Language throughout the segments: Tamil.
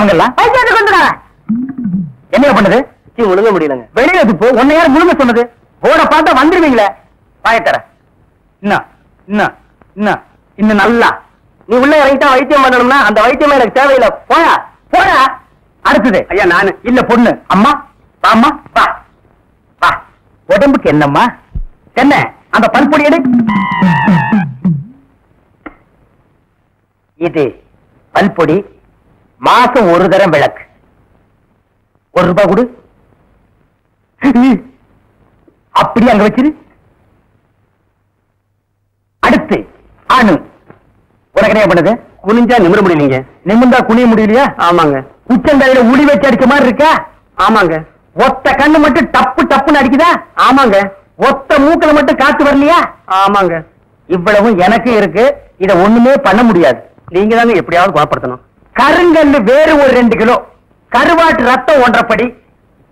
அவங்க எல்லாம் என்ன பண்ணுது? முழுங்க முடியலங்க. வெளியில போ. உன்னை யார் முழுங்க சொன்னது? போட பார்த்தா வந்துருவீங்களே. பாயத்தர இன்னும் நல்லா நீ உள்ள இறங்கிட்டா வைத்தியம் பண்ணணும்னா அந்த வைத்தியம் எனக்கு தேவையில்லை. போயா போயா. அடுத்தது ஐயா நானு இல்ல பொண்ணு. அம்மா அம்மா வா வா. உடம்புக்கு என்னம்மா என்ன? அந்த பல்பொடி எடு. இது பல்பொடி. மாசம் ஒரு தரம் விளக்கு. ₹1 கொடு. அப்படி அங்க வச்சிரு. அடுத்து ஆணு. உனக்கு என்ன பண்ணுது? குனிஞ்சா நிமிர முடியலீங்க. நிமிர்ந்தா குனிய முடியலையா? ஆமாங்க. உச்சந்தலையில உளி வச்சு அடிச்ச மாதிரி இருக்கா? ஆமாங்க. ஒத்த கண்ணு மட்டும் டப்பு டப்புன்னு அடிக்குதா? ஆமாங்க. ஒத்த மூக்கல மட்டும் காத்து வரலையா? ஆமாங்க. இவ்வளவு எனக்கு இருக்கு. இத ஒண்ணுமே பண்ண முடியாது. நீங்க தாங்க எப்படியாவது குணப்படுத்தணும். கருங்கல்லு வேறு ஒரு 2 கிலோ, கருவாட்டு ரத்தம் 1.5 படி,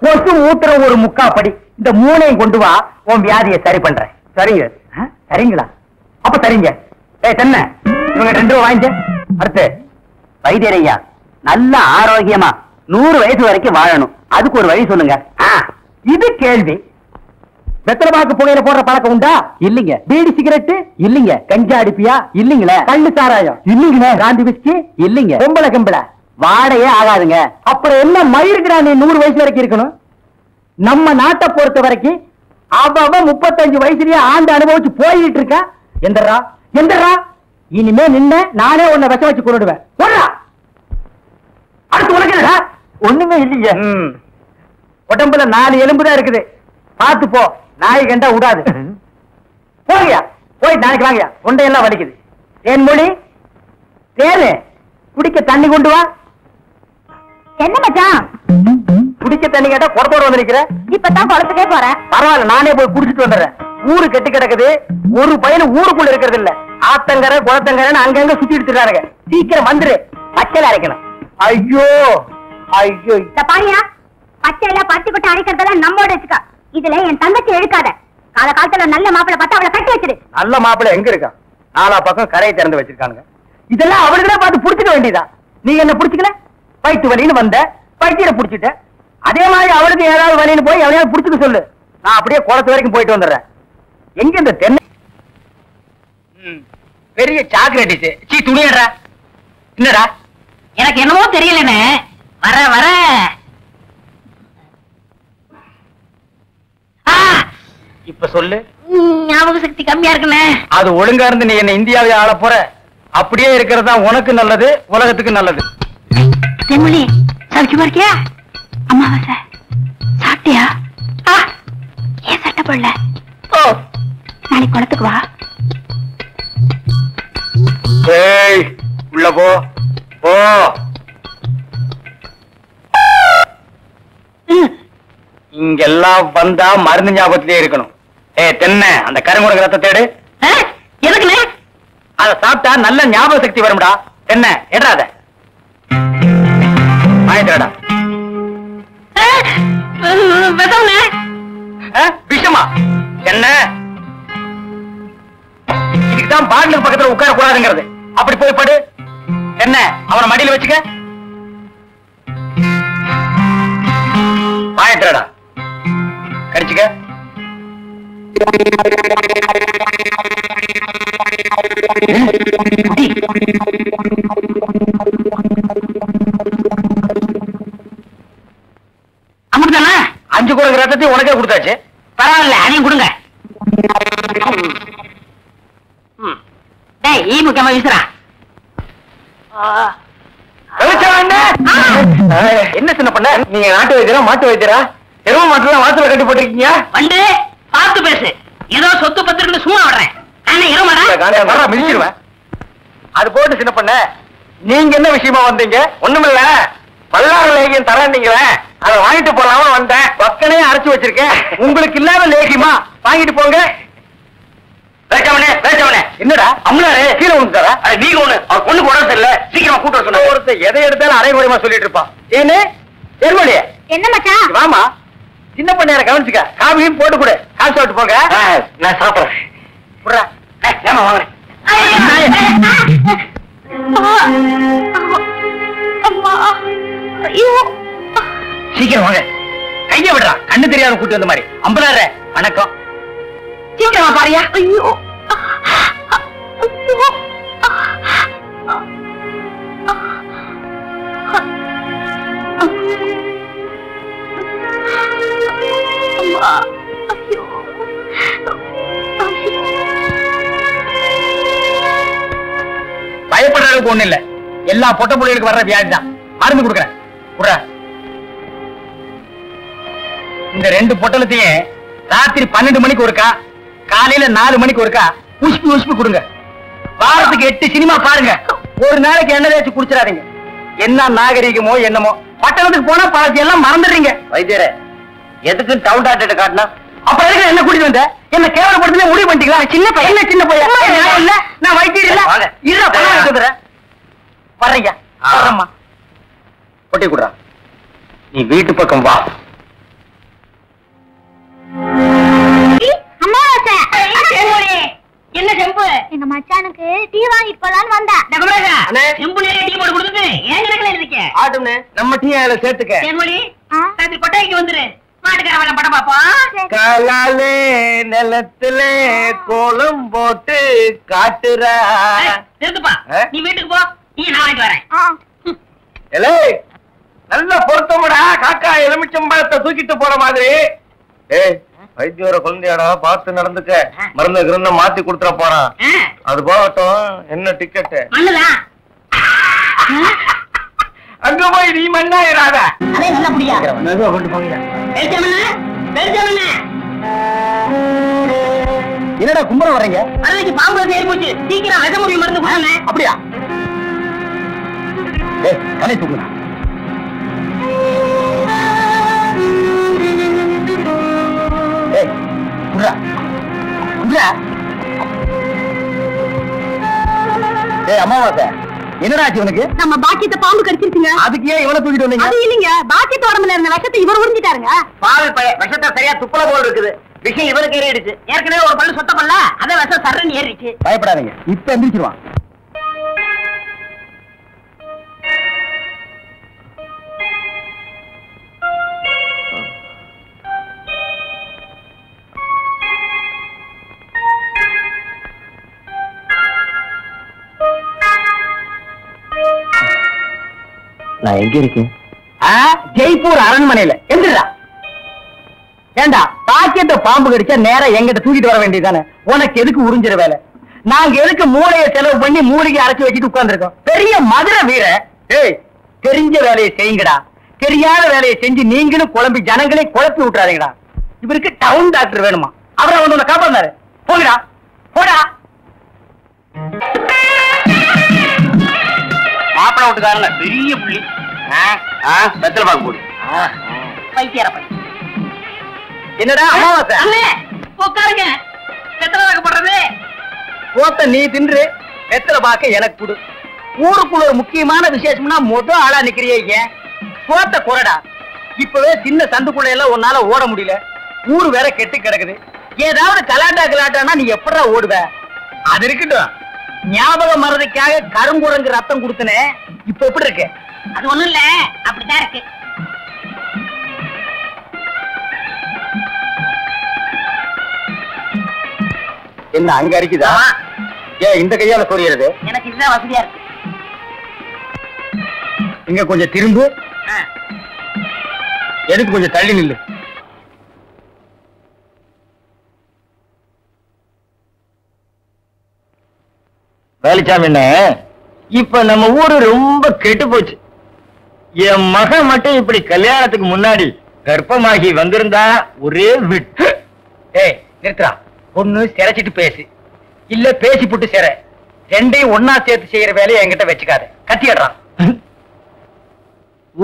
கொசு மூத்திரம் ஒரு 3/4 படி. இந்த 3ஐயும் கொண்டு வா. உன் வியாதியை சரி பண்றேன். சரிங்க. சரிங்களா? அப்ப சரிங்க. தென்ன இவங்க 2 ரூபா வாங்கிக்க. அடுத்து வைத்தியரையா நல்ல ஆரோக்கியமா 100 வயசு வரைக்கும் வாழணும். அதுக்கு ஒரு வழி சொல்லுங்க. இது கேள்வி. வெத்தலைபாக்கு புகையில போடுற பழக்கம் உண்டா? இல்லீங்க. பீடி சிகரெட்டு? இல்லீங்க. கஞ்சா அடிப்பியா? இல்லீங்களே. கள்ளு சாராயம்? இல்லீங்களே. காந்தி விஸ்கி? இல்லீங்க. பொம்பளை கம்பளை வாடையே ஆகாதுங்க. அப்புறம் என்ன மயிருக்குறா நீ 100 வயசு வரைக்கும் இருக்கணும்? நம்ம நாட்டை பொறுத்த வரைக்கும் அவ 35 வயசுலயே ஆண்டு அனுபவிச்சு போயிட்டு இருக்கா. எந்தரா எந்தரா இனிமே நின்ன நானே உன்னை விஷம் வச்சு கொண்டுடுவேன். அடுத்து உனக்கு என்னடா? ஒண்ணுமே இல்லைங்க. உடம்புல 4 எலும்பு தான் இருக்குது. பார்த்து போ. நாய் கண்டா விடாது. போங்கயா போய் நாளைக்கு வாங்கயா. தொண்டையெல்லாம் வலிக்குது. ஏன் மொழி தேனு குடிக்க தண்ணி கொண்டு வா. என்ன மச்சான்? குடிக்க தண்ணி கேட்டா குடத்தோட வந்திருக்கிற. இப்பதான் குளத்துக்கே போறேன். பரவாயில்ல நானே போய் குடிச்சிட்டு வந்துடுறேன். ஊரு கெட்டு கிடக்குது. ஒரு பையன் ஊருக்குள்ள இருக்கிறது இல்ல. ஆத்தங்கரை குளத்தங்கரைன்னு அங்கங்க சுத்திட்டு இருக்காருங்க. சீக்கிரம் வந்துரு. பச்சையில அரைக்கணும். ஐயோ ஐயோ. பாரியா பச்சையில பத்தி கொட்டை அரைக்கிறதெல்லாம் நம்மோட வச்சுக்கா. இதுல என் தங்கச்சி எழுக்காத. கால காலத்துல நல்ல மாப்பிளை பார்த்தா அவளை கட்டி வச்சிரு. நல்ல மாப்பிளை எங்க இருக்கா? 4 பக்கம் கரையை திறந்து வச்சிருக்கானுங்க. இதெல்லாம் அவளுக்குதான் பார்த்து புடிச்சுக்க வேண்டியதா? நீ என்ன புடிச்சுக்கல? வயிற்று வலின்னு வந்த வயிற்ற புடிச்சிட்ட. அதே மாதிரி அவளுக்கு ஏதாவது வலின்னு போய் எவனையாவது புடிச்சுக்க சொல்லு. நான் அப்படியே குளத்து வரைக்கும் போயிட்டு வந்துடுறேன். எங்க இந்த தென்னை பெரிய சாக்லேட் சீ துணியடா. என்னடா? எனக்கு என்னமோ தெரியலன்னு வர வர இப்ப சொல்லு. ஞாபக சக்தி கம்மியா இருக்குன்னு. அது ஒழுங்கா இருந்து நீ என்ன இந்தியாவை ஆள போற. அப்படியே இருக்கிறதா உனக்கு நல்லது, உலகத்துக்கு நல்லது. தென்மொழி சௌக்கியமா இருக்கியா? அம்மாவாசை சாப்பிட்டியா? ஏன் சட்டை போடல? நாளைக்கு குளத்துக்கு வா. ஏய் உள்ள போ போ. இங்கெல்லாம் வந்தா மருந்து ஞாபகத்திலே இருக்கணும். தென்னை அந்த கருங்குரங்கு ரத்த தேடு. எதுக்குண்ணே? அத சாப்பிட்டா நல்ல ஞாபக சக்தி வரும்டா. என்ன எடாத வாங்கிட்டா. விஷமா என்ன? இதுக்குதான் பாட்டிலுக்கு பக்கத்துல உட்கார கூடாதுங்கிறது. அப்படி போய் படு. என்ன அவனை மடியில வச்சுக்க. வாங்கிட்டா கடிச்சுக்க. அமிர்தானா? 5 குரங்கு ரத்தத்தையும் உனக்கே கொடுத்தாச்சு. பரவாயில்ல அதையும் கொடுங்க. ஈ முக்கியமா வீசுறா. என்ன சின்ன பண்ண? நீங்க நாட்டு வைத்தியரா மாட்டு வைத்தியரா? எருவ மாட்டுலாம் வாசல கட்டி போட்டிருக்கீங்க. வந்து பார்த்து பேசு. ஏதோ சொத்து பத்திரிக்கை சும்மா விடுறேன். மிதிச்சிருவேன். அது போட்டு சின்ன பண்ண நீங்க என்ன விஷயமா வந்தீங்க? ஒண்ணுமில்ல. பல்லாறு லேகியம் தரீங்களே அதை வாங்கிட்டு போலாம்னு வந்தேன். பக்கனையே அரைச்சு வச்சிருக்கேன். உங்களுக்கு இல்லாத லேகியமா வாங்கிட்டு போங்க. என்னடா அம்லாரு கீழே விழுந்துட்டாரா? நீங்க ஒண்ணு அவர் பொண்ணுக்கு உடம்பு சரியில்ல. சீக்கிரமா கூட்ட சொன்ன. ஒருத்தர் எதை எடுத்தாலும் அரைகுறையமா சொல்லிட்டு இருப்பான். ஏன்னு எருமொழிய என்ன மச்சான்? வாமா சின்ன பண்ண கவனிச்சுக்க. காபியும் போட்டு கொடு. காசு சாப்பிட்டு போங்க. நான் சாப்பிடுறேன். ஏமா வாங்குறேன். அம்மா சீக்கிரம் வாங்க. கைய விடுறா, கண்ணு தெரியாத கூட்டி வந்த மாதிரி. அம்பலாற வணக்கம். சீக்கிரமா பாரியா. ஐயோ பயப்படுற அளவுக்கு ஒண்ணு இல்ல. எல்லா பொட்ட புள்ளைகளுக்கு வர்ற வியாதிதான். மருந்து கொடுக்குறேன். இந்த 2 பொட்டலத்தையும் ராத்திரி 12 மணிக்கு ஒருக்கா, காலையில 4 மணிக்கு ஒருக்கா உஷ்பி உஷ்பி கொடுங்க. வாரத்துக்கு 8 சினிமா பாருங்க. ஒரு நாளைக்கு எண்ணெய் தேய்ச்சி குடிச்சிடாதீங்க. என்ன நாகரிகமோ என்னமோ, பட்டணத்துக்கு போனா பாதி எல்லாம் மறந்துடுறீங்க. வைத்தியரே, எதுக்கு டவுன் டாக்டர் காட்டினா? அப்புறம் எதுக்கு என்ன கூட்டிட்டு வந்த? என்ன கேவலப்படுத்தல முடிவு பண்ணிட்டீங்களா? சின்ன பையன், என்ன சின்ன பையன்? இல்ல, நான் வைத்தியர் இல்ல. இல்ல பணம் கொடுக்குறேன். வர்றீங்க. வரம்மா. கொட்டி கொடுறா. நீ வீட்டு பக்கம் வா. என்ன செம்பு? எங்க மச்சானுக்கு டீ வாங்கிட்டு போலான்னு வந்தேன். செம்பு நிறைய டீ போட்டு கொடுத்துட்டு ஏன் கணக்குல இருக்கீங்க? ஆட்டுமே நம்ம டீ அதுல சேர்த்துக்க. தேன்மொழி, ராத்திரி கொட்டாய்க்கு வந்துரு. மாட்டுக்காரன் படம் பாப்போம். காலாலே நிலத்துல கோலம் போட்டு காட்டுறா. திருத்துப்பா, நீ வீட்டுக்கு போ. நீ நான் வாங்கிட்டு வரேன். நல்ல பொருத்தமுடா. காக்கா எலுமிச்சம்பழத்தை தூக்கிட்டு போற மாதிரி. வைத்தியோர குழந்தையாடா, பார்த்து நடந்துக்க. மருந்து கிருந்த மாத்தி கொடுத்துட போறான். அது போகட்டும். என்ன டிக்கெட்? மண்ணுதான். அங்க போய் நீ மண்ணாயிராத. அதே நல்லா புடியா. மெதுவா கொண்டு போங்க. என்னடா கும்பரம் வர்றீங்க? அன்னைக்கு பாம்பு ஏறி போச்சு. சீக்கிரம் விஷ முறிவு மருந்து கொடுங்க. அப்படியா? கலை தூக்குறா. அம்மாவாசை, என்னடா ஆச்சு உனக்கு? நம்ம பாக்கியத்தை பாம்பு கடிச்சிருச்சுங்க. அதுக்கு ஏன் இவனை தூக்கிட்டு வந்தீங்க? அது இல்லைங்க, பாக்கியத்து உடம்புல இருந்த விஷத்தை இவர் உறிஞ்சிட்டாருங்க. பாவி பையன், விஷத்தை சரியா துப்புல போல் இருக்குது. விஷயம் இவனுக்கு ஏறிடுச்சு. ஏற்கனவே ஒரு பல்லு சொத்த பல்ல, அதே விஷம் சர்றன்னு ஏறிடுச்சு. பயப்படாதீங்க, இப்ப எந்திரிச்சிருவான். நான் எங்க இருக்கேன்? ஜெய்ப்பூர் அரண்மனையில. எந்திரா. ஏண்டா, பாக்கியத்தை பாம்பு கடிச்சா நேரா எங்கிட்ட தூக்கிட்டு வர வேண்டியதானே? உனக்கு எதுக்கு உறிஞ்சிற வேலை? நாங்க எதுக்கு மூளையை செலவு பண்ணி மூலிகை அரைச்சு வச்சுட்டு உட்கார்ந்துருக்கோம்? பெரிய மதுரை வீர. ஏய், தெரிஞ்ச வேலையை செய்யுங்கடா. தெரியாத வேலையை செஞ்சு நீங்களும் குழம்பி ஜனங்களே குழப்பி விட்டுறாதீங்கடா. இவருக்கு டவுன் டாக்டர் வேணுமா? அவரை வந்து உன்னை காப்பாந்தாரு. போங்கடா, போடா. மாப்பிள விட்டுக்காரங்க பெரிய புள்ளி. வெத்தலை பாக்கு போடு. வைத்தியர பையன். என்னடா அமாவாசை? உட்காருங்க. வெத்தலை பாக்கப்படுறது. போத்த நீ தின்று, வெத்தலை பாக்க எனக்கு கொடு. ஊருக்குள்ள ஒரு முக்கியமான விசேஷம்னா முதல் ஆளா நிக்கிறியே. போத்த குறடா. இப்பவே சின்ன சந்துக்குள்ள எல்லாம் உன்னால ஓட முடியல. ஊரு வேற கெட்டு கிடக்குது. ஏதாவது கலாட்டானா நீ எப்படா ஓடுவ? அது இருக்கட்டும். ஞாபகம் மறதிக்காக கருங்குரங்கு ரத்தம் கொடுத்தனே, இப்ப எப்படி இருக்கு? அது ஒண்ணும் இல்ல, அப்படித்தான் இருக்கு. என்ன அங்க இருக்குதா? ஏன் இந்த கையால சொரியறது? எனக்கு இதுதான் வசதியா இருக்கு. இங்க கொஞ்சம் திரும்பு. எதுக்கு கொஞ்சம் தள்ளி நில்லு. வேலிச்சாமி, இப்ப நம்ம ஊரு ரொம்ப கெட்டு போச்சு. என் மகன் மட்டும் இப்படி கல்யாணத்துக்கு முன்னாடி கர்ப்பமாகி வந்திருந்தா ஒரே விட்டு. ஏய் நிறுத்துறா. ஒண்ணு சிரைச்சிட்டு பேசு, இல்ல பேசி புட்டு சிற. ரெண்டையும் ஒன்னா சேர்த்து செய்யற வேலையை என்கிட்ட வச்சுக்காத. கத்திடுறான்.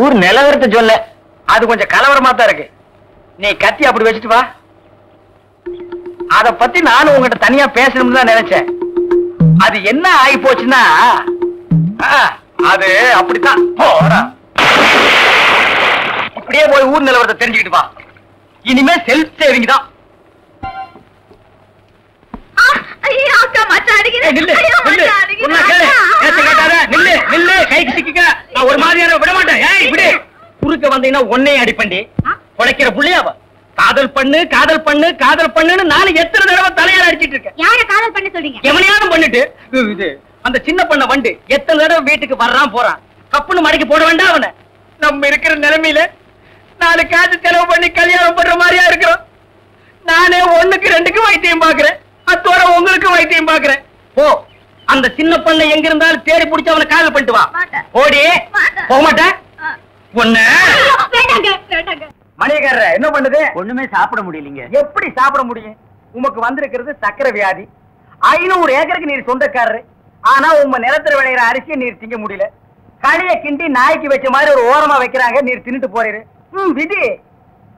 ஊர் நிலவரத்தை சொல்ல, அது கொஞ்சம் கலவரமா தான் இருக்கு. நீ கத்தி அப்படி வச்சுட்டு வா. அத பத்தி நானும் உங்ககிட்ட தனியா பேசணும்னு தான் நினைச்சேன். அது என்ன ஆகி போச்சுன்னா, அது அப்படித்தான். இப்படியே போய் ஊர் நிலவரத்தை தெரிஞ்சுக்கிட்டு வா. இனிமே செல்ஃப் சேவிங் தான். ஒரு மாதிரியான விட மாட்டேன். குறுக்க வந்தீங்கன்னா ஒன்னையும் அடிப்பண்டி உழைக்கிற புள்ளையாவ காதல் பண்ணு காதல் பண்ணு காதல் பண்ணுன்னு நாலு எத்தனை தடவை தலையால அடிச்சிட்டு இருக்கேன். யார காதல் பண்ண சொல்றீங்க? எவனையாவது பண்ணிட்டு இது அந்த சின்ன பண்ண வண்டு எத்தனை தடவை வீட்டுக்கு வர்றான் போறான். கப்புன்னு மடக்கி போட வேண்டாம் அவனை. நம்ம இருக்கிற நிலைமையில 4 காசு செலவு பண்ணி கல்யாணம் பண்ற மாதிரியா இருக்கிறோம். நானே 1க்கு 2க்கு வைத்தியம் பாக்குறேன். அத்தோட உங்களுக்கு வைத்தியம் பாக்குறேன். போ அந்த சின்ன பண்ண எங்க இருந்தாலும் தேடி பிடிச்சு அவனை காதல் பண்ணிட்டு வா. ஓடி போக மாட்டேன். ஒண்ணு மணியக்காரர என்ன பண்ணுது? ஒண்ணுமே சாப்பிட முடியலீங்க. எப்படி சாப்பிட முடியும்? உமக்கு வந்திருக்கிறது சக்கரை வியாதி. 500 ஏக்கருக்கு நீர் சொந்தக்காரரு. ஆனா உங்க நிலத்துல விளையிற அரிசியை நீர் திங்க முடியல. களிய கிண்டி நாய்க்கு வச்ச மாதிரி ஒரு ஓரமா வைக்கிறாங்க. நீர் தின்னுட்டு போறீரு. விதி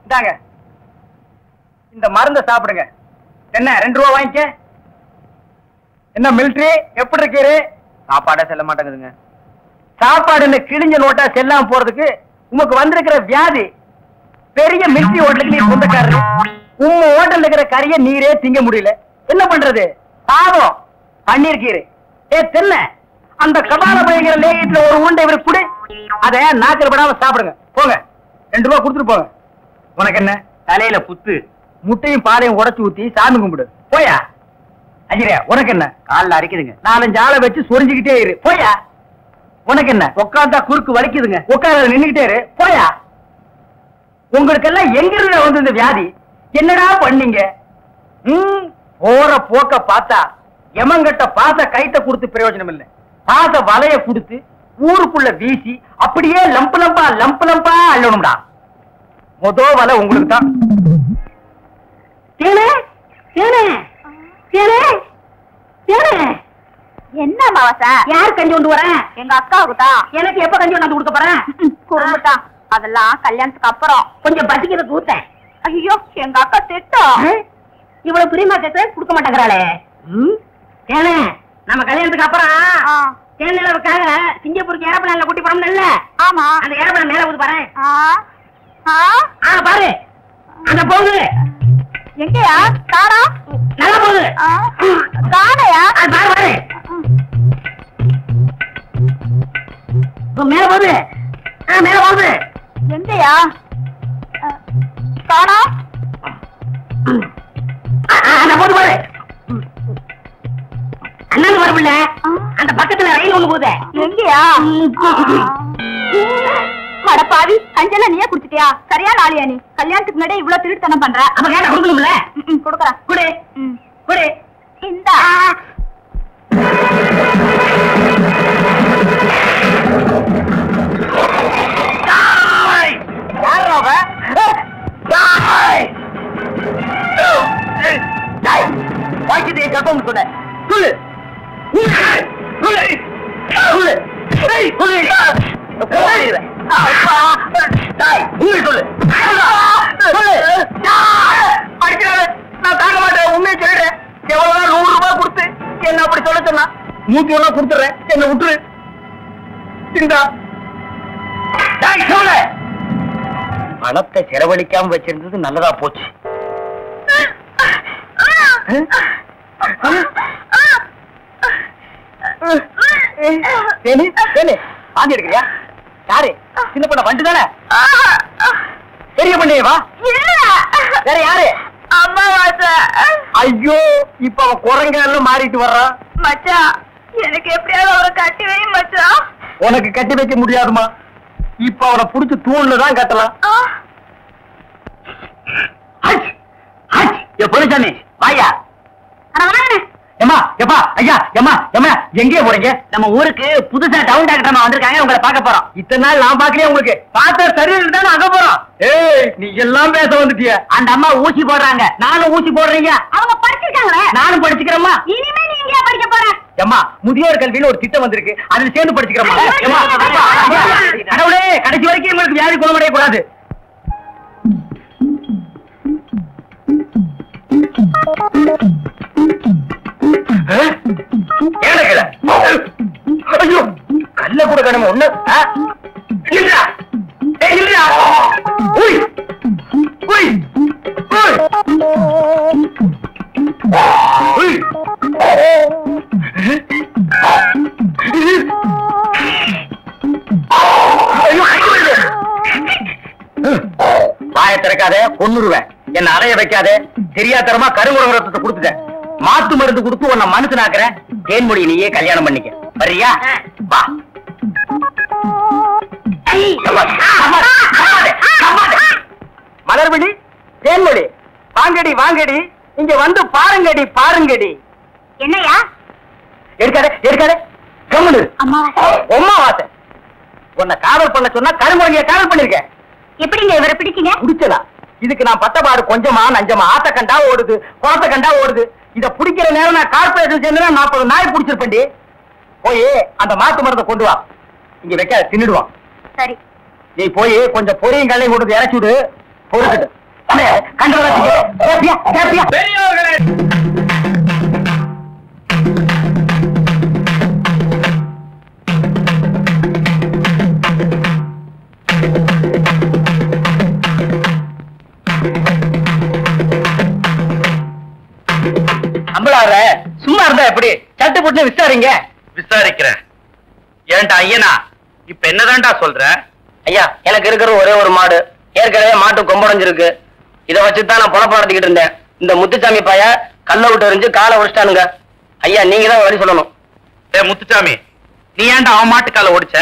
இந்தாங்க இந்த மருந்தை சாப்பிடுங்க. என்ன 2 ரூபா வாங்கிக்க. என்ன மிலிட்டரி எப்படி இருக்கீரு? சாப்பாடா செல்ல மாட்டேங்குதுங்க. சாப்பாடுன்னு கிழிஞ்ச நோட்டா செல்லாம போறதுக்கு உமக்கு வந்திருக்கிற வியாதி. பெரிய மிலிட்டரி ஹோட்டலுக்கு நீர் சொந்தக்காரரு. உங்க ஹோட்டல்ல இருக்கிற கறிய நீரே திங்க முடியல. என்ன பண்றது? பாவம் பண்ணிருக்கீரு. தென்ன அந்த கபால பயங்கர லேகியத்துல ஒரு உருண்டை இவருக்கு கொடு. அத நாக்கில் படாம சாப்பிடுங்க. போங்க 2 ரூபா கொடுத்துட்டு போங்க. உனக்கு என்ன தலையில புத்து? முட்டையும் பாலையும் உடைச்சு ஊத்தி சாமி கும்பிடு. போயா அஜிரே. உனக்கு என்ன காலில் அரைக்குதுங்க. 4-5 ஆளை வச்சு சொரிஞ்சுக்கிட்டே இரு. போயா. உனக்கு என்ன உட்காந்தா குறுக்கு வலிக்குதுங்க. உட்கார நின்னுகிட்டே இரு. போயா. உங்களுக்கெல்லாம் எங்க இருந்து வந்து இந்த வியாதி? என்னடா பண்ணீங்க? போற போக்க பார்த்தா எமங்கட்ட பாச கைத்த கொடுத்து பிரயோஜனம் இல்லை. பாச வலைய கொடுத்து ஊருக்குள்ள வீசி அப்படியே லம்பு லம்பா அள்ளணும்டா. மொத வலை உங்களுக்கு தான். என்ன மாவசா? யார் கஞ்சி கொண்டு வரேன்? எங்க அக்காவுக்கு தான். எனக்கு எப்ப கஞ்சி கொண்டாந்து கொடுக்க போறேன்? குறும்புட்டான். அதெல்லாம் கல்யாணத்துக்கு அப்புறம் கொஞ்சம் பசிக்கிறது ஊத்தேன். ஐயோ எங்க அக்கா திட்டம். இவ்வளவு பிரியமா கேட்டு கொடுக்க மாட்டேங்கிறாளே. ஏனே நம்ம கல்யாணத்துக்கு அப்புறம் தேனிலவுக்காக சிங்கப்பூருக்கு ஏரோப்ளேன்ல கூட்டி போறோம்ல. ஆமா. அந்த ஏரோப்ளேன் மேல ஊது பாரு. பாரு அங்க போகுது. எங்கயா? காணா. நல்லா போகுது. காணையா? பாரு பாரு மேல போகுது. மேல போகுது. எங்கயா? காணா. அந்த போது பாரு. அண்ணன் வரவில்ல. அந்த பக்கத்துல ரயில் ஒண்ணு போகுது. எங்கயா? பாவி கஞ்செல்லாம் நீயே குடிச்சிட்டியா? சரியா நாளியா நீ? கல்யாணத்துக்கு முன்னாடி இவ்வளவு திருட்டுத்தனம் பண்ற. அப்ப கேட்ட கொடுக்கணும்ல. கொடுக்கறேன். குடு குடு. இந்தா. வாய்க்கிட்டே கப்பம் சொன்ன சொல்லு. நான் தாங்க மாட்டேன். உண்மையை சொல்லிடுறேன். எவ்வளவுதான் 100 ரூபாய் கொடுத்து என்ன அப்படி சொல்ல சொன்னா 100 ரூபாய் கொடுத்துறேன். என்ன விட்டுரு. இந்தா பணத்தை செலவழிக்காம வச்சிருந்தது நல்லதா போச்சு. வாங்கி எடுக்கிறியா? யாரு? சின்ன பண்ண வண்டு தானே? பெரிய பண்ணையவா? வேற யாரு? அம்மாவாசை. ஐயோ இப்ப அவன் குரங்கால மாறிட்டு வர்றான். மச்சான் எனக்கு எப்படியாவது அவரை கட்டி வை மச்சான். உனக்கு கட்டி வைக்க முடியாதுமா. இப்ப அவனை புடிச்சு தூண்ல தான் கட்டலாம். பொருச்சாமி வாயா. எம்மா எப்பா ஐயா எம்மா எம்மா எங்கே போறீங்க? நம்ம ஊருக்கு புதுசா டவுன் டாக்டர் வந்திருக்காங்க. உங்களை பார்க்க போறோம். இத்தனை நாள் நான் பாக்கலையே. உங்களுக்கு பார்த்தா சரியில்லை தானே அங்க போறோம். ஏய் நீ எல்லாம் பேச வந்துட்டிய. அந்த அம்மா ஊசி போடுறாங்க. நானும் ஊசி போடுறீங்க. அவங்க படிச்சிருக்காங்களே. நானும் படிச்சுக்கிறேம்மா. இனிமே நீ எங்கயா படிக்க போற? எம்மா முதியோர் கல்வியில ஒரு திட்டம் வந்திருக்கு. அதுல சேர்ந்து படிச்சுக்கிறோமா? கடவுளே கடைசி வரைக்கும் உங்களுக்கு வியாதி குணமடைய கூடாது. ஐயோ கல்ல கூட கடமை ஒண்ணு. ஐயோ திறக்காத கொன்னுருவேன். என்ன அலைய வைக்காத. தெரியாதரமா கருங்குரங்க ரத்தத்தை கொடுத்துட்டேன். மாத்து மருந்து கொடுத்து உன்னை மனுஷனாக்குறேன். தேன்மொழி நீயே கல்யாணம் பண்ணிக்க. வரியா? வா. மலர்விழி, தேன்மொழி, வாங்கடி வாங்கடி, இங்க வந்து பாருங்கடி பாருங்கடி. என்னையா? எடுக்காத எடுக்காத. கம்முனு. அம்மாவாசை. உன்னை காதல் பண்ண சொன்னா கருங்குரங்கிய காதல் பண்ணிருக்கேன். எப்படிங்க இவரை பிடிச்சீங்க? பிடிச்சதா? இதுக்கு நான் பத்தபாடு கொஞ்சமா நஞ்சமா ஆத்த கண்டா ஓடுது, குளத்த கண்டா ஓடுது. இத பிடிக்கிற நேரம் நான் கார்பரேஷன் சேர்ந்து 40 நாய் பிடிச்சிருப்பேன்டி. போய் அந்த மாட்டு மரத்தை கொண்டு வா. இங்க வைக்க தின்னுடுவான். சரி. நீ போய் கொஞ்சம் பொரியும் கல்லையும் கொண்டு இறச்சி விடு. பொறுக்கிட்டு பெரியவர்களே, அம்பளார சும்மா இருந்தா எப்படி? சட்டு போட்டு விசாரிங்க. விசாரிக்கிறேன். ஏன்டா ஐயனா, இப்ப என்னதான்டா சொல்ற? ஐயா, எனக்கு இருக்கிற ஒரே ஒரு மாடு. ஏற்கனவே மாட்டு கொம்படைஞ்சிருக்கு. இதை வச்சுதான் நான் பொழப்பு நடத்திக்கிட்டு இருந்தேன். இந்த முத்துச்சாமி பைய கல்ல விட்டு எறிஞ்சு காலை உடைச்சிட்டானுங்க. ஐயா, நீங்க தான் வழி சொல்லணும். முத்துச்சாமி, நீ ஏன்டா அவன் மாட்டு காலை ஓடிச்ச?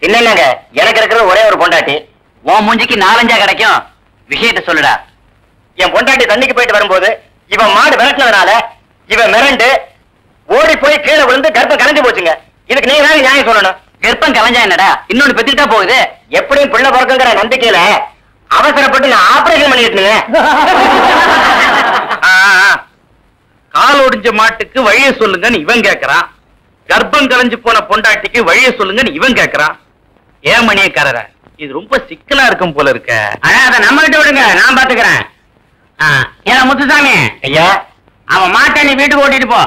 இல்லைங்க, எனக்கு இருக்கிற ஒரே ஒரு பொண்டாட்டி. உன் மூஞ்சிக்கு 4-5 கிடைக்கும். விஷயத்த சொல்லுடா. என் பொண்டாட்டி தண்ணிக்கு போயிட்டு வரும்போது இவன் மாடு விரட்டினதுனால இவன் மிரண்டு ஓடி போய் கீழே விழுந்து கர்ப்பம் கலைஞ்சு போச்சுங்க. இதுக்கு நீங்க தான் நியாயம் சொல்லணும். கர்ப்பம் கலைஞ்சா என்னடா? இன்னொன்னு பெத்துக்கிட்டா போகுது. எப்படியும் பிள்ளை பிறக்குங்கிற நம்பிக்கையில அவசரப்பட்டு நான் ஆபரேஷன் பண்ணிட்டு கால் ஒடிஞ்ச மாட்டுக்கு வழிய சொல்லுங்கன்னு இவன் கேக்குறான். கர்ப்பம் கலைஞ்சு போன பொண்டாட்டிக்கு வழிய சொல்லுங்கன்னு இவன் கேக்குறான். ஏன் மணியக்காரர, இது ரொம்ப சிக்கலா இருக்கும் போல இருக்க. அதை நம்ம கிட்ட விடுங்க, நான் பாத்துக்கிறேன். ஏன்னா முத்துசாமி ஐயா, அவன் மாட்டை நீ வீட்டுக்கு ஓட்டிட்டு போ.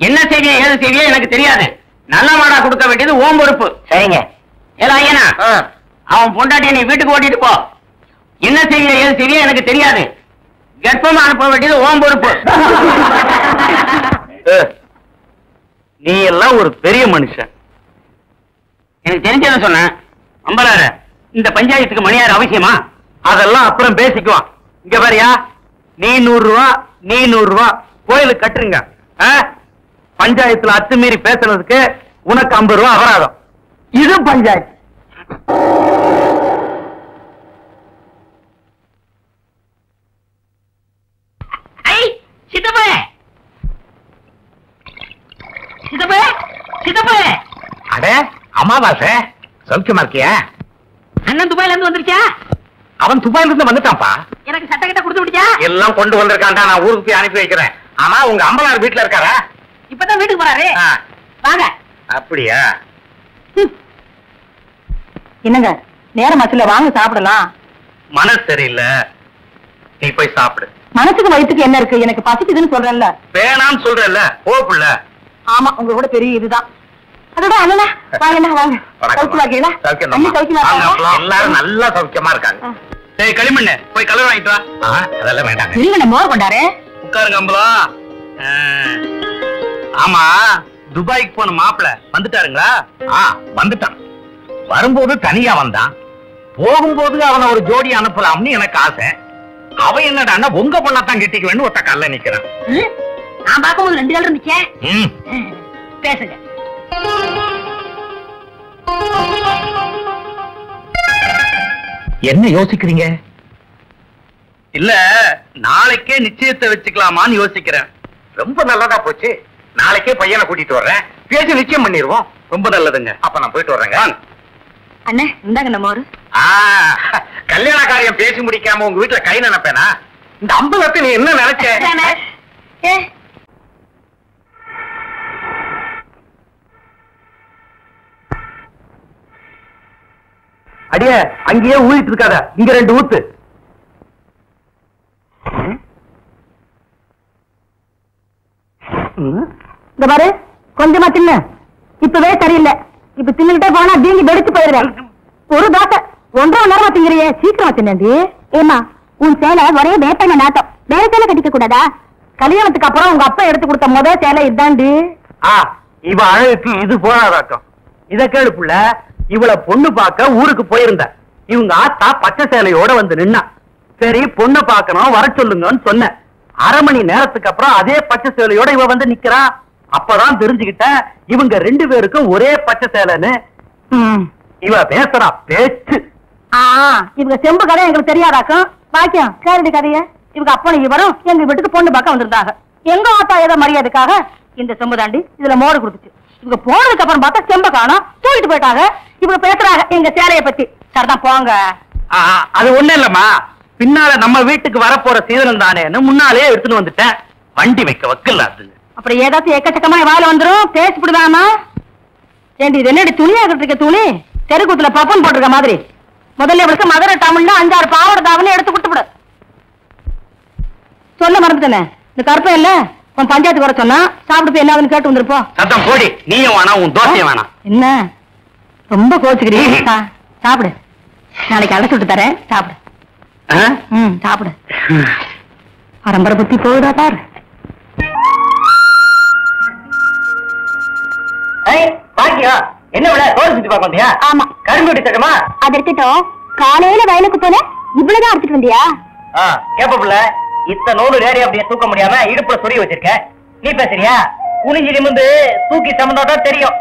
என்ன செய்வியோ ஏது செய்வியோ எனக்கு தெரியாது. நல்ல மாடா கொடுக்க வேண்டியது ஓம் பொறுப்பு. சரிங்க. ஏதா ஐயனா, அவன் பொண்டாட்டியை நீ வீட்டுக்கு ஓட்டிட்டு போ. என்ன செய்வியோ ஏது செய்வியோ எனக்கு தெரியாது. கர்ப்பமா அனுப்ப வேண்டியது ஓம் பொறுப்பு. நீ எல்லாம் ஒரு பெரிய மனுஷன். எனக்கு தெரிஞ்சதை சொன்னேன். அம்பலார, இந்த பஞ்சாயத்துக்கு மணியார் அவசியமா? அதெல்லாம் அப்புறம் பேசிக்குவான். இங்க பாரியா, நீ 100 ரூபா, நீ 100 ரூபா கோயிலுக்கு கட்டுருங்க. பஞ்சாயத்துல அத்துமீறி பேசுறதுக்கு உனக்கு 50 ரூபா அபராதம். இது பஞ்சாயத்து. சித்தப்பே, சித்தப்பே, சித்தப்பே. அட அமாவாசை, சௌக்கியமா இருக்கியா? அண்ணன் துபாயில இருந்து வந்துருச்சா? அவன் துபாயில இருந்து வந்துட்டான்ப்பா. எனக்கு சட்டை கிட்ட கொடுத்து விடுச்சா? எல்லாம் கொண்டு வந்திருக்கான்டா. நான் ஊருக்கு போய் அனுப்பி வைக்கிறேன். ஆமா, உங்க அம்பலார் வீட்டுல இருக்காரா? இப்பதான் வீட்டுக்கு போறாரு. வாங்க. அப்படியா? என்னங்க நேரம் ஆச்சுல, வாங்க சாப்பிடலாம். மனசு சரியில்லை, நீ போய் சாப்பிடு. மனசுக்கு வயிற்றுக்கு என்ன இருக்கு? எனக்கு பசிக்குதுன்னு சொல்றேன்ல. வேணாம்னு சொல்றல, போப்புள்ள. ஆமா, உங்க கூட பெரிய இதுதான். அதோட அண்ணா வாங்கண்ணா, வாங்க. சௌக்கியமா இருக்கீங்களா? அண்ணி சௌக்கியமா இருக்காங்களா? எல்லாரும் நல்லா சௌக்கியமா இருக்காங்க. சரி களிமண்ணு, போய் கலர் வாங்கிட்டு வா. அதெல்லாம் வேண்டாங்க. இருங்க, மோர் கொண்டாரு. உட்காருங்க அம்பலா. ஆமா, துபாய்க்கு போன மாப்பிள்ள வந்துட்டாருங்களா? வந்துட்டான். வரும்போது தனியா வந்தான். போகும்போது அவனை ஒரு ஜோடி அனுப்பலாம்னு எனக்கு ஆசை. அவன் என்னடா உங்க பொண்ணத்தான் கெட்டிக்க வேண்டும் ஒத்த கல்ல நிக்கிறான். நான் பார்க்கும்போது 2 கால் இருந்துச்சே. பேசுங்க. என்ன யோசிக்கிறீங்க? இல்ல, நாளைக்கே நிச்சயத்தை வச்சுக்கலாமான்னு யோசிக்கிறேன். ரொம்ப நல்லதா போச்சு. நாளைக்கே பையனை கூட்டிட்டு வர்றேன், பேசி நிச்சயம் பண்ணிடுவோம். ரொம்ப நல்லதுங்க. அப்ப நான் போயிட்டு வர்றேங்க. அண்ணே, இந்தாங்க நம்ம மோர். கல்யாண காரியம் பேசி முடிக்காம உங்க வீட்டுல கை நினைப்பேனா? இந்த அம்பலத்தை நீ என்ன நினைச்ச? அடியே, அங்கேயே ஊழிட்டு இருக்காத, இங்க 2 ஊத்து. இந்த பாரு, கொஞ்சமா தின்னு. இப்பவே சரியில்லை. இப்ப தின்னுகிட்டே போனா தீங்கி வெடிச்சு போயிருவேன். ஒரு தோசை 1.5 மணி நேரமா திங்கிறியே, சீக்கிரமா தின்னண்டி. ஏமா, உன் சேலை ஒரே வேப்பண்ண நாட்டம். வேற சேலை கட்டிக்க கூடாதா? கல்யாணத்துக்கு அப்புறம் உங்க அப்பா எடுத்து கொடுத்த முதல் சேலை இதாண்டி. இவ அழகுக்கு இது போராடாட்டம். இத கேளு புள்ள, இவள பொண்ணு பார்க்க ஊருக்கு போயிருந்த. இவங்க ஆத்தா பச்சை சேலையோட வந்து நின்னா. சரி பொண்ணை பார்க்கணும் வர சொல்லுங்கன்னு சொன்னேன். அரை மணி நேரத்துக்கு அப்புறம் அதே பச்சை சேலையோட இவ வந்து நிக்கிறா. அப்பதான் தெரிஞ்சுக்கிட்டேன் இவங்க 2 பேருக்கும் ஒரே பச்சை சேலைன்னு. இவ பேசுறா பேச்சு. இவங்க செம்பு கதை எங்களுக்கு தெரியாதாக்கும். பாக்கியம் கேரடி கதைய இவங்க அப்பனும் இவரும் எங்க வீட்டுக்கு பொண்ணு பார்க்க வந்திருந்தாங்க. எங்க ஆத்தா ஏதோ மரியாதைக்காக இந்த செம்பு தாண்டி இதுல மோடு கொடுத்துச்சு. இவங்க போனதுக்கு அப்புறம் பார்த்தா செம்ப காணோம், தூக்கிட்டு போயிட்டாங்க. இவங்க பேசுறாங்க எங்க சேலைய பத்தி. சரிதான் போங்க. அது ஒண்ணு இல்லம்மா, பின்னால நம்ம வீட்டுக்கு வரப்போற சீதனம் தானேன்னு முன்னாலே எடுத்துட்டு வந்துட்டேன். வண்டி வைக்க வக்கல அது. அப்புறம் ஏதாச்சும் எக்கச்சக்கமா வாயில வந்துரும், பேசிவிடுதாமா? ஏண்டி இது என்னடி துணியா கட்டிருக்க துணி? தெருக்கூத்துல பப்பன் போட்டிருக்க மாதிரி. முதல்ல இவளுக்கு மதுரை டவுன்ல 5-6 பாவட தாவணி எடுத்து கொடுத்துவிடு. சொல்ல மறந்துட்டேனே, இந்த கருப்பை இல்ல உன் பஞ்சாயத்துக்கு வர சொன்னா சாப்பிட்டு போய் என்ன கேட்டு வந்துருப்போம். சத்தம் போடி, நீயும் வேணாம் உன் தோசையும் வேணாம். என்ன ரொம்ப கோச்சுக்கிறீங்க? சாப்பிடு, நாளைக்கு அழைச்சு விட்டு தரேன், சாப்பிடு. சாப்பிடு. பரம்பரை புத்தி போகுதா பாரு. என்ன விட தோல் சுத்தி பார்க்க வந்தியா? ஆமா. கரும்பு வெட்டி தரமா? அது இருக்கட்டும், காலையில வயலுக்கு போன இவ்வளவுதான் அடிச்சிட்டு வந்தியா? கேப்ப இத்த நூறு ரேடி அப்படியே தூக்க முடியாம இடுப்புல சொறி வச்சிருக்க. நீ பேசுறியா? குனிஞ்சி நிமிந்து தூக்கி சமந்தாதான் தெரியும்.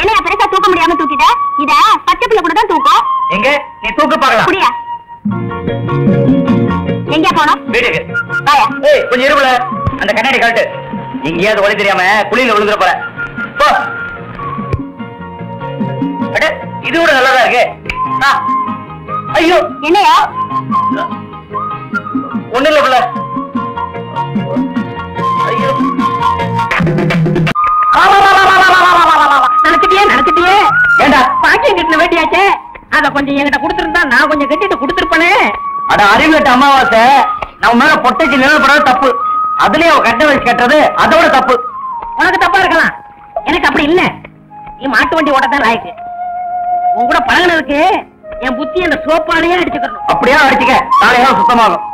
என்ன பெருசா தூக்க முடியாம தூக்கிட்ட? இத பச்சை பிள்ளை கூட தான் தூக்கும். எங்க நீ தூக்கு பார்க்கலாம். புரியா? எங்க போனோம்? வீட்டுக்கு. கொஞ்சம் இருபுல அந்த கண்ணாடி கழட்டு. எங்கேயாவது வழி தெரியாம குழியில விழுந்துற போற. இது கூட நல்லாதான் இருக்கு. ஐயோ என்னையா? ஒண்ணு இல்ல பிள்ளை. ஐயோ நினைச்சிட்டியே ஏண்டா பாக்கியம் கட்டின வேட்டியாச்சே, அத கொஞ்சம் என்கிட்ட கொடுத்துருந்தா நான் கொஞ்சம் கட்டிட்டு கொடுத்துருப்பேனே. அட அறிவுட்ட அமாவாசை, நம்ம மேல பொட்டைக்கு நிழல்படாத தப்பு. அதுலயே அவ கட்ட வச்சு கட்டுறது அதோட தப்பு. உனக்கு தப்பா இருக்கலாம், எனக்கு அப்படி இல்ல. நீ மாட்டு வண்டி ஓட்டத்தான் லாய்க்கு. உன் கூட பழகினதுக்கு என் புத்தி அந்த சோப்பாலேயே அடிச்சுக்கணும். அப்படியே அடிச்சுக்க, நாளையாவது சுத்தமாகும்.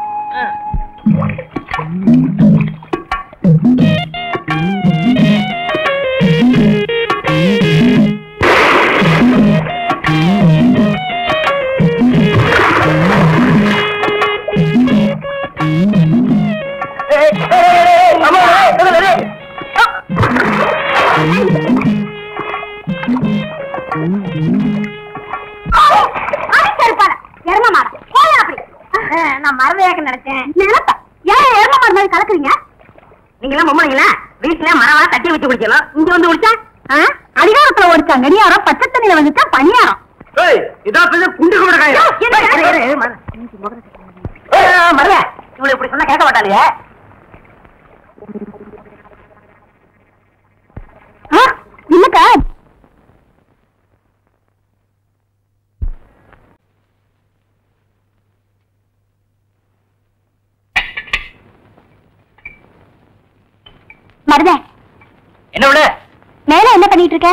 நான் மரவையாக நினைச்சேன். ஏன் எரும மாடு மாதிரி கலக்குறீங்க? நீங்க எல்லாம் பொம்பளைங்களா? வீட்டுல மரவா தட்டி வச்சு குடிக்கலாம், இங்க வந்து குடிச்சா அதிகாரத்துல ஓடிச்சாங்க. நீயாரம் பச்சை தண்ணியில வந்துச்சா பணியாரம். குண்டு கூட மரவே இவளை இப்படி சொன்னா கேட்க மாட்டாளியே. இல்லக்கா மருதே, என்ன விட மேல என்ன பண்ணிட்டு இருக்க?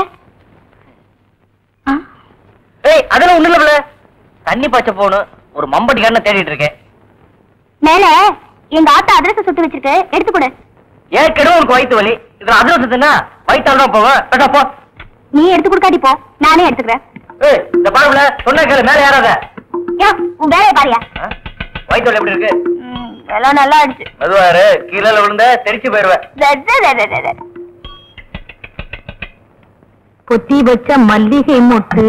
அதெல்லாம் ஒண்ணு இல்ல, தண்ணி பாய்ச்ச போகணும். ஒரு மம்பட்டிக்காரன தேடிட்டு இருக்கேன். மேல எங்க ஆத்தா அதிரசம் சுட்டு வச்சிருக்கு, எடுத்து கொடு. ஏற்கனவே உனக்கு வயிற்று வலி, இதுல அதிரசத்துனா வயிற்றால் தான் போவேன். போ, நீ எடுத்து கொடுக்காட்டி போ, நானே எடுத்துக்கிறேன். இந்த பாருல சொன்ன கேளு, மேல ஏறாத. உன் வேலையை பாரியா? வயிற்று வலி எப்படி இருக்கு? எல்லாம் நல்லா ஆயிடுச்சு. அதுவாரு கீழே விழுந்த தெரிச்சு போயிருவேன். பொத்தி வச்ச மல்லிகை மொட்டு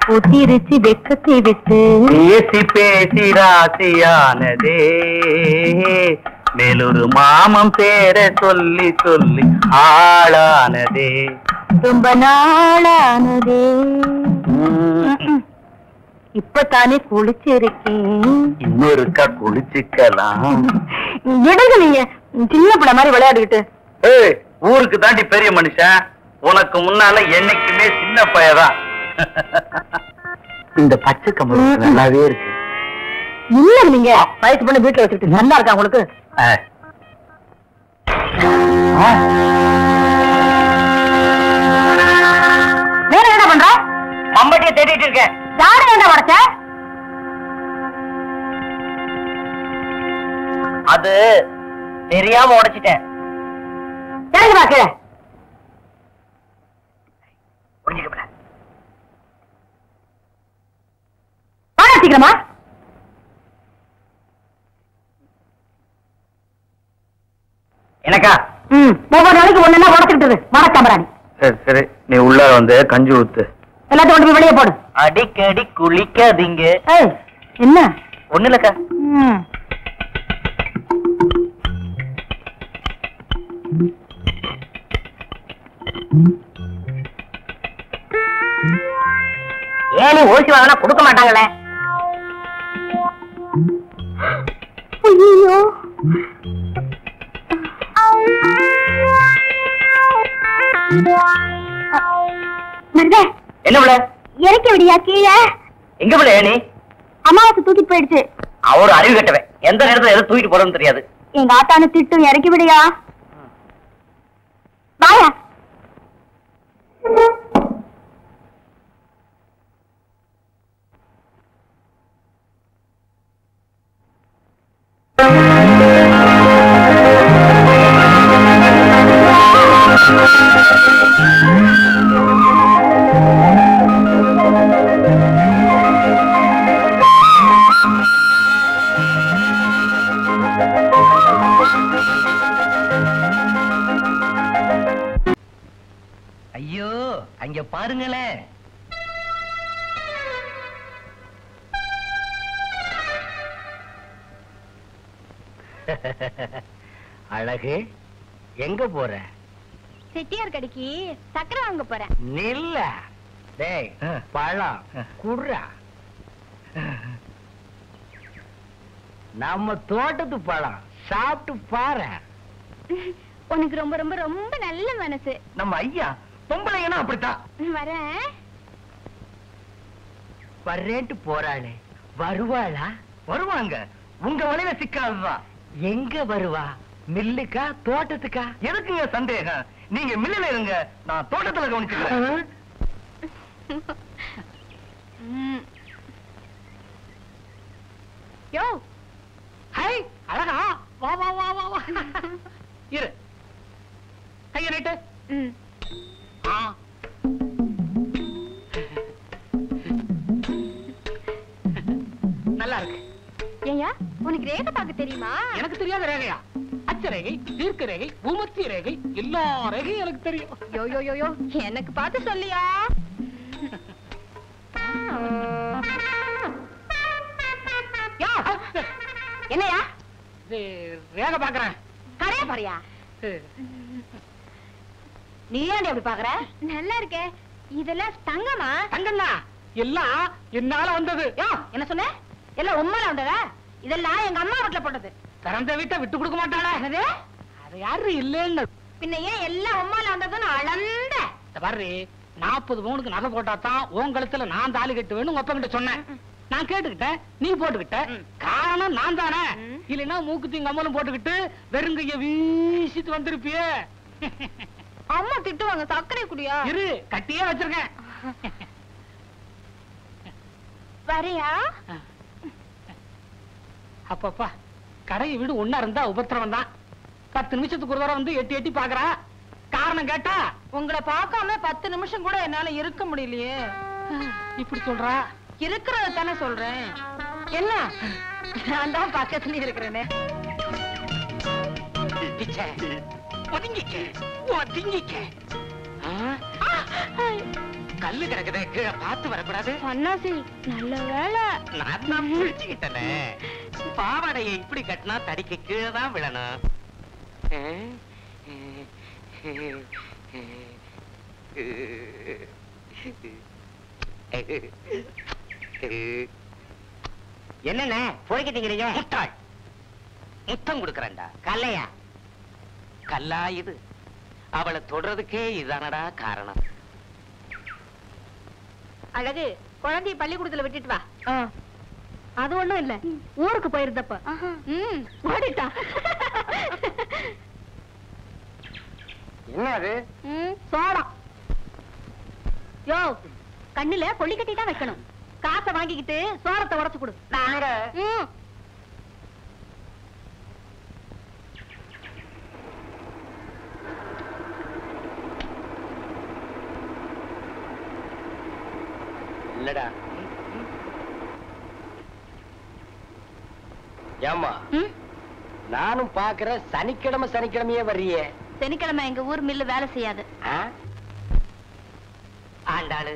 பொத்திருச்சு வெக்கத்தை விட்டு பேசி பேசி ராசியானதே, மேலொரு மாமம் பேர சொல்லி சொல்லி ஆளானதே, ரொம்ப நாளானதே. இப்பதானே குளிச்சிருக்கேன், இன்னொருக்கா குளிச்சுக்கலாம். விடுங்க நீங்க சின்ன பிள்ளை மாதிரி விளையாடிக்கிட்டு. ஊருக்கு தாண்டி பெரிய மனுஷன், உனக்கு முன்னால என்னைக்குமே சின்ன பையதான். இந்த பச்சை கம்பளம் நல்லாவே இருக்கு. இல்ல நீங்க வயசு பண்ணி வீட்டுல வச்சுட்டு நல்லா இருக்கா உங்களுக்கு? வேற என்ன பண்ற? மம்பட்டியை தேடிட்டு இருக்கேன். யாரு என்ன உடைச்ச? அது தெரியாம உடைச்சிட்டேன். தெரிஞ்சு பாக்க சீக்கிரமா எனக்கா? ஒவ்வொரு நாளைக்கு ஒண்ணு உடச்சுக்கிட்டது மரக்கம்பராணி. சரி சரி, நீ உள்ள வந்து கஞ்சி ஊத்து. எல்லாத்தையும் கொண்டு போய் வெளியே போடு. அடிக்கடி குளிக்காதீங்க. என்ன? ஒண்ணு இல்லக்கா. ஏனி ஓசி வாங்கினா கொடுக்க மாட்டாங்களே. ஐயோ, என்ன பிள்ளை? இறக்கி விடியா கீழே. எங்க பிள்ளை ஏனி? அம்மாவுக்கு தூக்கிட்டு போயிடுச்சு. அவரு அறிவு கட்டவன், எந்த நேரத்துல எதை தூக்கிட்டு போறோம்னு தெரியாது. எங்க ஆத்தானு திட்டும், இறக்கி விடியா. வாயா. ஐயோ, அங்க பாருங்களேன். அழகு, எங்க போற? செட்டியார் கடைக்கு சக்கரை வாங்க போறேன். நில்ல. டேய், பழம் குடுறா. நம்ம தோட்டத்து பழம் சாப்பிட்டு பாரு. உனக்கு ரொம்ப ரொம்ப ரொம்ப நல்ல மனசு. நம்ம ஐயா பொம்பளைங்கன்னா அப்படித்தான். வரேன். வர்றேன்ட்டு போறாளே, வருவாளா? வருவாங்க. உங்க வழியில சிக்காதுதான். எங்க வருவா? மில்லுக்கா தோட்டத்துக்கா? எதுக்குங்க சந்தேகம்? நீங்க மில்லுல இருங்க, நான் தோட்டத்துல கவனிச்சுக்கிறேன். யோ, ஹை, அழகா, வா வா வா வா வா. இரு, கைய நீட்டு. நல்லா இருக்கு. ஏயா, உனக்கு ரேகை பார்க்க தெரியுமா? எனக்கு தெரியாத ரேகையா? அச்ச ரேகை, தீர்க்க ரேகை, பூமத்திய ரேகை, எல்லா ரேகையும் எனக்கு தெரியும். யோ யோ யோ யோ, எனக்கு பார்த்து சொல்லியா. என்னையா? ரேகை பாக்குறேன். கரையா பாரியா? நீ ஏன் அப்படி பாக்குற? நல்லா இருக்கே. இதெல்லாம் தங்கமா? தங்கம்னா எல்லாம் என்னால வந்தது. என்ன சொன்ன? எல்லாம் உம்மால வந்ததா? இதெல்லாம் எங்க அம்மா வீட்டுல போட்டது. திறந்த வீட்டை விட்டு கொடுக்க மாட்டாளா? என்னது? அது யாரு இல்லன்னு பின்ன ஏன் எல்லாம் உம்மால வந்ததுன்னு அளந்த? பாரு, 40 பவுனுக்கு நகை போட்டாதான் உன் கழுத்துல நான் தாலி கட்டுவேன்னு உங்க அப்பா கிட்ட சொன்னேன். நான் கேட்டுக்கிட்டேன், நீ போட்டுக்கிட்ட. காரணம் நான் தானே. இல்லைன்னா மூக்குத்தி கம்மலும் போட்டுக்கிட்டு வெறுங்கைய வீசிட்டு வந்திருப்பியே. அம்மா திட்டுவாங்க. சர்க்கரை குடியா? இரு, கட்டியே வச்சிருக்கேன். வரையா? அப்பப்பா, கடையை வீடு ஒன்னா இருந்தா உபத்திரவம் தான். 10 நிமிஷத்துக்கு ஒரு தடவை வந்து எட்டி எட்டி பாக்குறா. காரணம் கேட்டா, உங்களை பார்க்காம 10 நிமிஷம் கூட என்னால இருக்க முடியலையே. இப்படி சொல்றா? இருக்கிறத தானே சொல்றேன். என்ன? நான் தான் பக்கத்துல இருக்கிறேனே. கல்லு கிடக்குது, கீழே பார்த்து வரக்கூடாது. அண்ணாசி, நல்ல வேலை. நான் தான் புரிஞ்சுக்கிட்டேனே. பாவாடையை இப்படி கட்டினா தடிக்கு கீழே தான் விழணும். என்னென்ன பொழைக்கிட்டீங்க? முட்டாள், முத்தம் கொடுக்கறேன்டா. கல்லையா? கல்லா இது? அவளை தொடறதுக்கே இதானடா காரணம். அழகு, குழந்தைய பள்ளிக்கூடத்துல விட்டுட்டு வா. அது ஒண்ணும் இல்ல, ஊருக்கு போயிருந்தப்ப ஓடிட்டா. என்ன அது? சோளம். யோ, கண்ணுல கொள்ளி கட்டி தான் வைக்கணும். காசை வாங்கிக்கிட்டு சோளத்தை உடைச்சு கொடு. நாங்க இல்லடா. ஏமா நானும் பாக்குறேன் சனிக்கிழமை சனிக்கிழமையே வர்றியே. சனிக்கிழமை எங்க ஊர் மில்லு வேலை செய்யாது. ஆண்டாளு,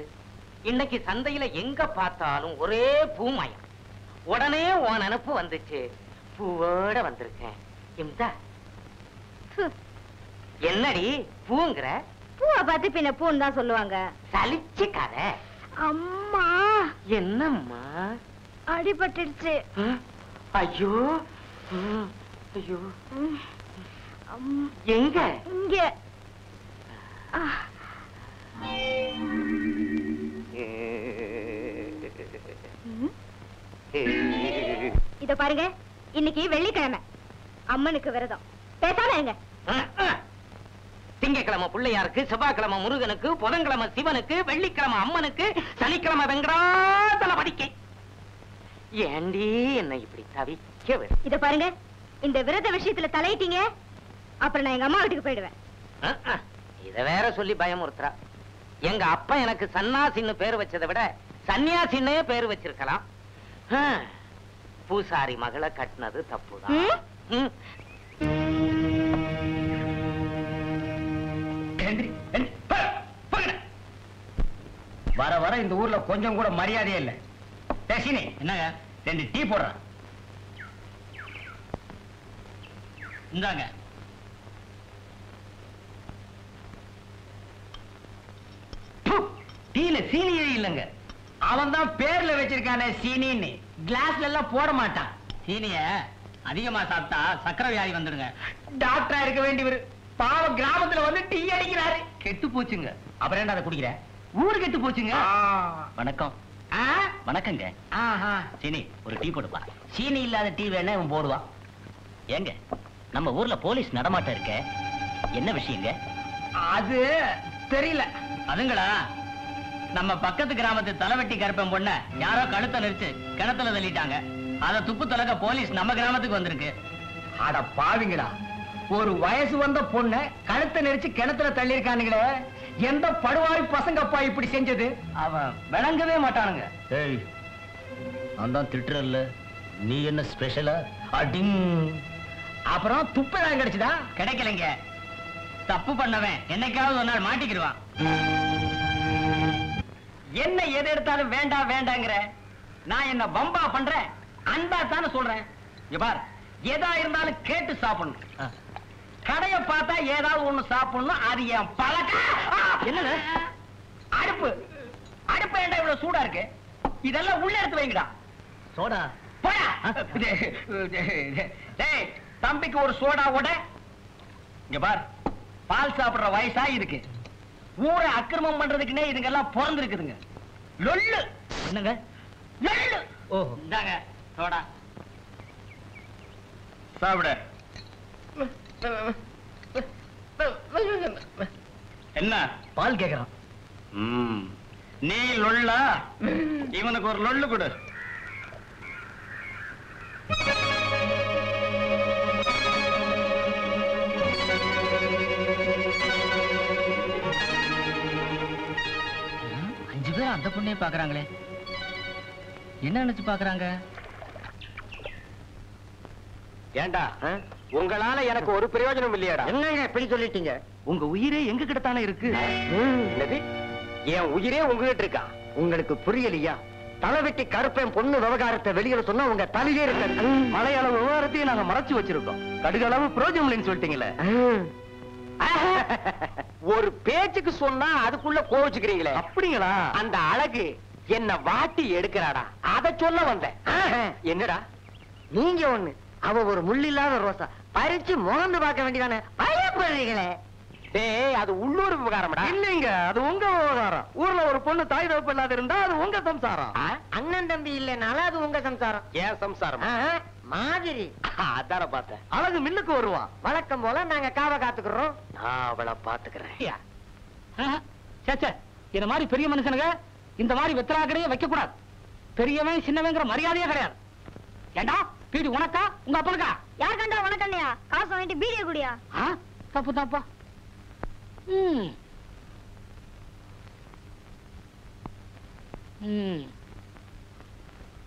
இன்னைக்கு சந்தையில எங்க பார்த்தாலும் ஒரே பூமயம். உடனே உன் நினப்பு வந்துச்சு, பூவோட வந்திருக்கேன். இம்தா என்னடி பூங்கிற? பூவை பார்த்து பின்ன பூன்னு தான் சொல்லுவாங்க. சலிச்சுக்காத. அம்மா என்னம்மா? அடிபட்டுடுச்சு. ஐயோ ஐயோ. எங்க? இங்க. இத பாருங்க, இன்னைக்கு வெள்ளிக்கிழமை, அம்மனுக்கு விரதம். பேசாம எங்க? திங்கக்கிழமை பிள்ளையாருக்கு, செவ்வாய்க்கிழமை முருகனுக்கு, புதன்கிழமை சிவனுக்கு, வெள்ளிக்கிழமை அம்மனுக்கு, சனிக்கிழமை வெங்கடாதளபதிக்கு. ஏண்டி என்ன இப்படி தவிக்க? இத பாருங்க, இந்த விரத விஷயத்துல தலையிட்டீங்க, அப்புறம் நான் எங்க அம்மா வீட்டுக்கு போயிடுவேன். இத வேற சொல்லி பயமுறுத்துறா. எங்க அப்பா எனக்கு சன்னாசின்னு பேர் வச்சதை விட சன்னியாசின்னே பேர் வச்சிருக்கலாம். பூசாரி மகளை கட்டினது தப்புதான். வர வர இந்த ஊர்ல கொஞ்சம் கூட மரியாதையே இல்ல. என்னங்க 2 டீ போடுறேன். இந்தாங்க. டீல சீனியே இல்லங்க. அவன் தான் பேர்ல வச்சிருக்கானே சீனின்னு. கிளாஸ்ல எல்லாம் போட மாட்டான். சீனிய அதிகமா சாப்பிட்டா சக்கரை வியாதி வந்துடுங்க. டாக்டரா இருக்க வேண்டியவர் பாவம் கிராமத்துல வந்து டீ அடிக்கிறாரு. கெட்டு போச்சுங்க. அப்புறம் என்ன அதை குடிக்கிற? ஊரு கெட்டு போச்சுங்க. வணக்கம். வணக்கங்க. சீனி ஒரு டீ போடுப்பா. சீனி இல்லாத டீ வேணா இவன் போடுவான். ஏங்க நம்ம ஊர்ல போலீஸ் நடமாட்டம் இருக்க, என்ன விஷயங்க? அது தெரியல. அதுங்களா, நம்ம பக்கத்து கிராமத்து தலைவெட்டி கருப்பன் பொண்ண யாரோ கழுத்தை நெரிச்சு கிணத்துல தள்ளிட்டாங்க. அத துப்பு தொலைக்க போலீஸ் நம்ம கிராமத்துக்கு வந்திருக்கு. அட பாவிங்களா, ஒரு வயசு வந்த பொண்ண கழுத்தை நெரிச்சு கிணத்துல தள்ளி இருக்கானுங்களே. எந்த படுவாரி பசங்கப்பா இப்படி செஞ்சது? அவன் விளங்கவே மாட்டானுங்க. நான் தான் திட்டுறல்ல, நீ என்ன ஸ்பெஷலா? அடிங். அப்புறம் துப்பதான் கிடைச்சுதா? கிடைக்கலைங்க. தப்பு பண்ணவன் என்னைக்காவது ஒரு நாள் மாட்டிக்கிடுவான். என்ன எது எடுத்தாலும் வேண்டாம் வேண்டாங்கிற? நான் என்ன பம்பா பண்றேன்? அன்பா தானே சொல்றேன். பார், எதா இருந்தாலும் கேட்டு சாப்பிடணும். கடைய பார்த்தா ஏதாவது ஒண்ணு சாப்பிடணும். அது என் பழக்கம். என்னது? அடுப்பு அடுப்பு ஏண்டா இவ்வளவு சூடா இருக்கு? இதெல்லாம் உள்ள எடுத்து வைங்கடா. சோடா போடா. டேய், தம்பிக்கு ஒரு சோடா ஓட. இங்க பார், பால் சாப்பிடுற வயசா இருக்கு. ஊரை அக்கிரமம் பண்றதுக்குன்னே இதுங்க எல்லாம் பிறந்திருக்குதுங்க. லொல்லு. என்னங்க லொல்லு? ஓ, இந்தாங்க சோடா சாப்பிட. என்ன பால் கேக்குறான்? நீ லொல்லா? இவனுக்கு ஒரு லொல்லு கொடு. அந்த பொண்ணே பாக்குறாங்களே, என்ன நினைச்சு பாக்குறாங்க? ஏண்டா, உங்களால எனக்கு ஒரு பிரயோஜனம் இல்லையாடா? என்னங்க இப்படி சொல்லிட்டீங்க? உங்க உயிரே எங்க கிட்ட தானே இருக்கு. என் உயிரே உங்ககிட்ட இருக்கா? உங்களுக்கு புரியலையா? தலைவெட்டி கருப்பேன் பொண்ணு விவகாரத்தை வெளியில சொன்னா உங்க தலையே இருக்காது. மலையாள விவகாரத்தையும் நாங்க மறைச்சு வச்சிருக்கோம். கடுகளவு பிரயோஜனம் இல்லைன்னு சொல்லிட்டீங்களே. ஒரு பேச்சுக்கு சொன்னா அதுக்குள்ள கோவிச்சுக்கிறீங்களே. அப்படிங்களா? அந்த அழகு என்ன வாட்டி எடுக்கிறாடா, அத சொல்ல வந்தேன். என்னடா நீங்க ஒண்ணு, அவ ஒரு முள்ளில்லாத ரோசா. பறிச்சு முகந்து பார்க்க வேண்டியதானே? பயப்படுறீங்களே. டேய், அது உள்ளூர் விவகாரம்டா. இல்லைங்க, அது உங்க விவகாரம். ஊர்ல ஒரு பொண்ணு தாய் தகப்பு இல்லாத இருந்தா அது உங்க சம்சாரம். அண்ணன் தம்பி இல்லைனால அது உங்க சம்சாரம். ஏன் சம்சாரம் மாதிரி? அதான பார்த்தேன். அழகு மில்லுக்கு வருவான். வழக்கம் போல நாங்க காவ காத்துக்கிறோம். நான் அவளை பாத்துக்கிறேன். இந்த மாதிரி பெரிய மனுஷனுங்க இந்த மாதிரி வெத்தலாக்கடையே வைக்க கூடாது. பெரியவன் சின்னவங்கிற மரியாதையே கிடையாது. ஏண்டா, பீடி உனக்கா உங்க அப்பனுக்கா? யார் கண்டா உனக்கு இல்லையா? காசு வாங்கிட்டு பீடிய குடியா? தப்பு தாப்பா.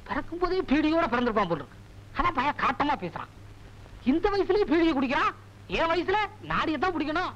பிறக்கும் போதே பீடியோட பிறந்திருப்பான் போல இருக்கு. ஆனா பய காட்டமா பேசுறான். இந்த வயசுலயே பீடியை குடிக்கிறான். என் வயசுல நாடியத்தான் பிடிக்கணும்.